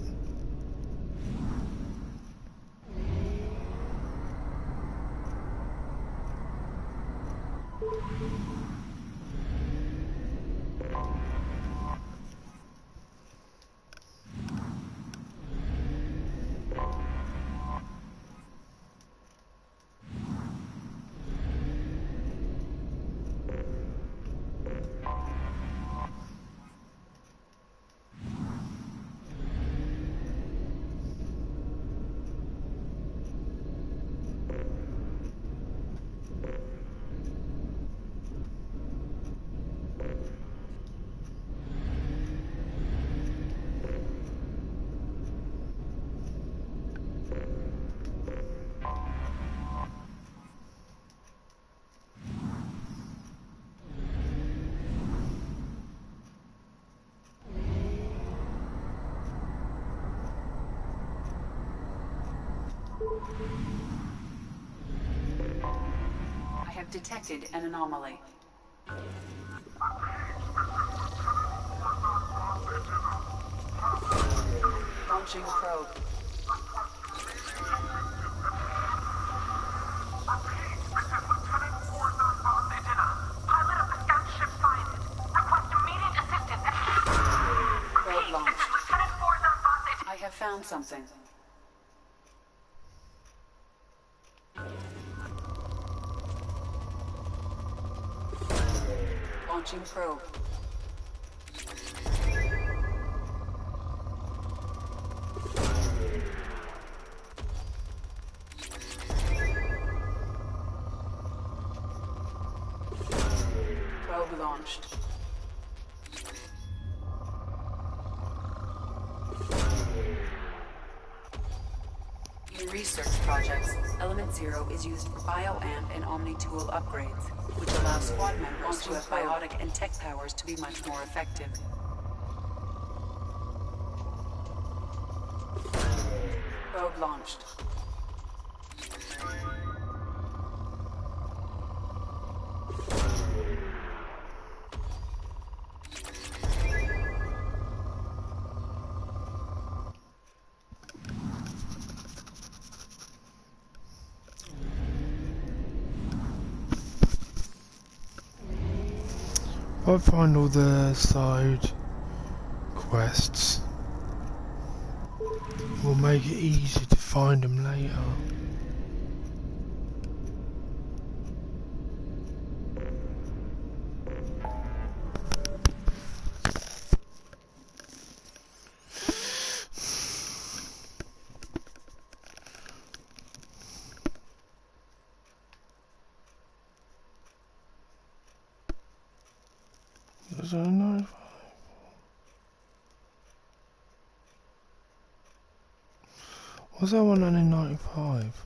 I have detected an anomaly. Launching probe. Probe launched. I have found something. Launching probe. Probe launched. In research projects, Element Zero is used for bioamp and omni-tool upgrades, which allow squad members who have biotic and tech powers to be much more effective. Probe launched. I'll find all the side quests. Will make it easy to find them later. Was there a 95? Was there one only 95?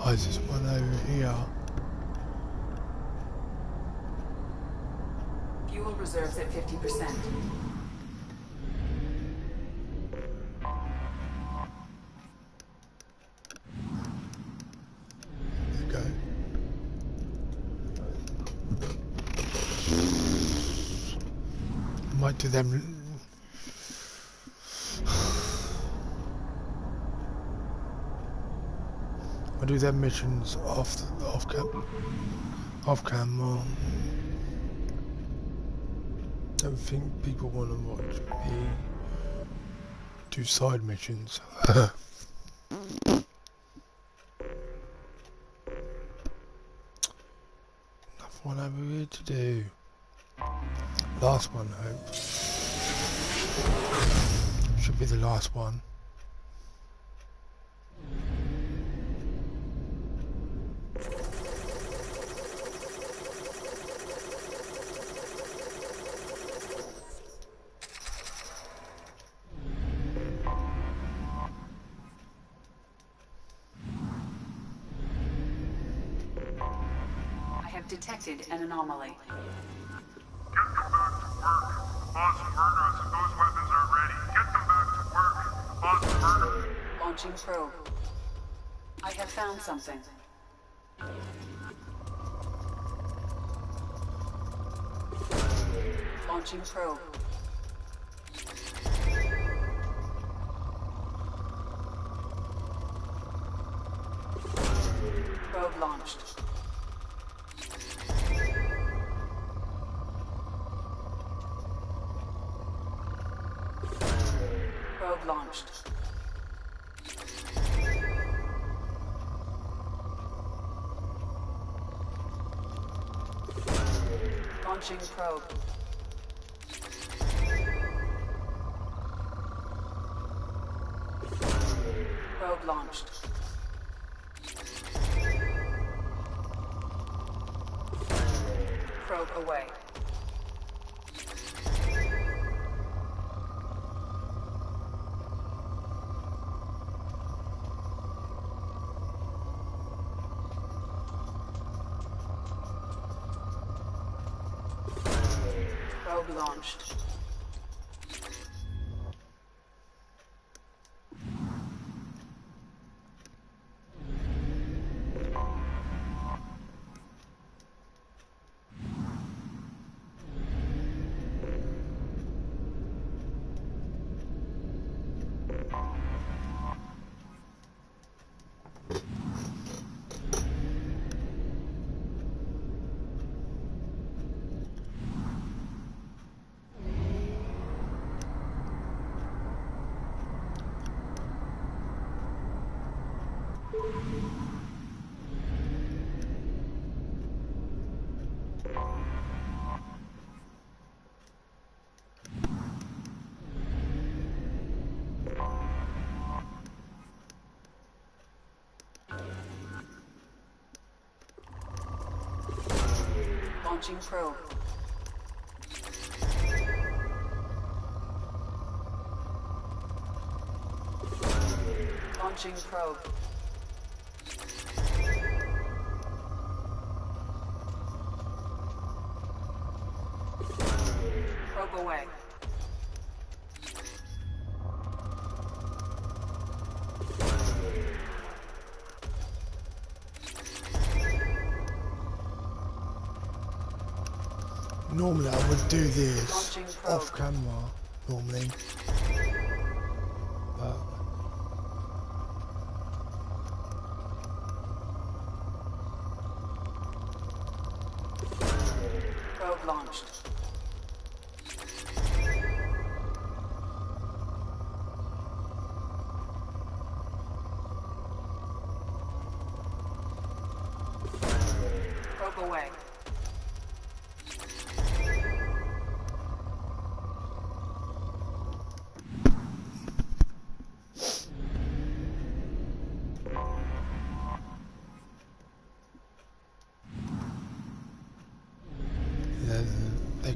Oh, there's one over here. Fuel reserves at 50%. Okay. Might do them. I do them missions off cam. Don't think people want to watch me do side missions. Enough one over here to do. Last one, I hope. Should be the last one. Detected an anomaly. Get them back to work. Boss Murder said those weapons are ready. Get them back to work. Boss Murder. Launching probe. I have found something. Launching probe. Probe launched. Probe launched. Launching probe. Probe launched. Probe away. Probe launched. Launching probe. Launching probe. Probe away. Normally I would do this off camera, normally. But probe launched. Probe away.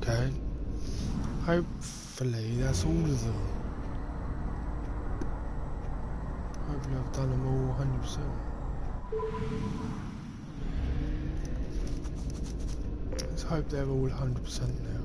okay. Hopefully that's all of them. Hopefully I've done them all 100%. Let's hope they're all 100% now.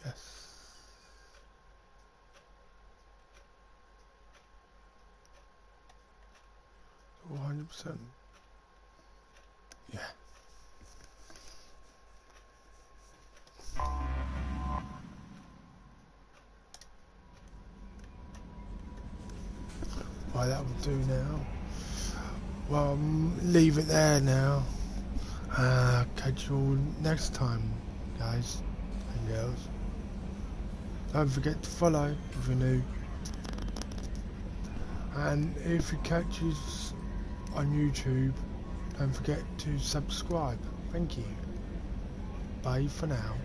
Yes. All 100%. Yeah. Right, that will do now. Well, leave it there now. Catch you all next time, guys and girls. Don't forget to follow if you're new. And if you catch us on YouTube, don't forget to subscribe. Thank you. Bye for now.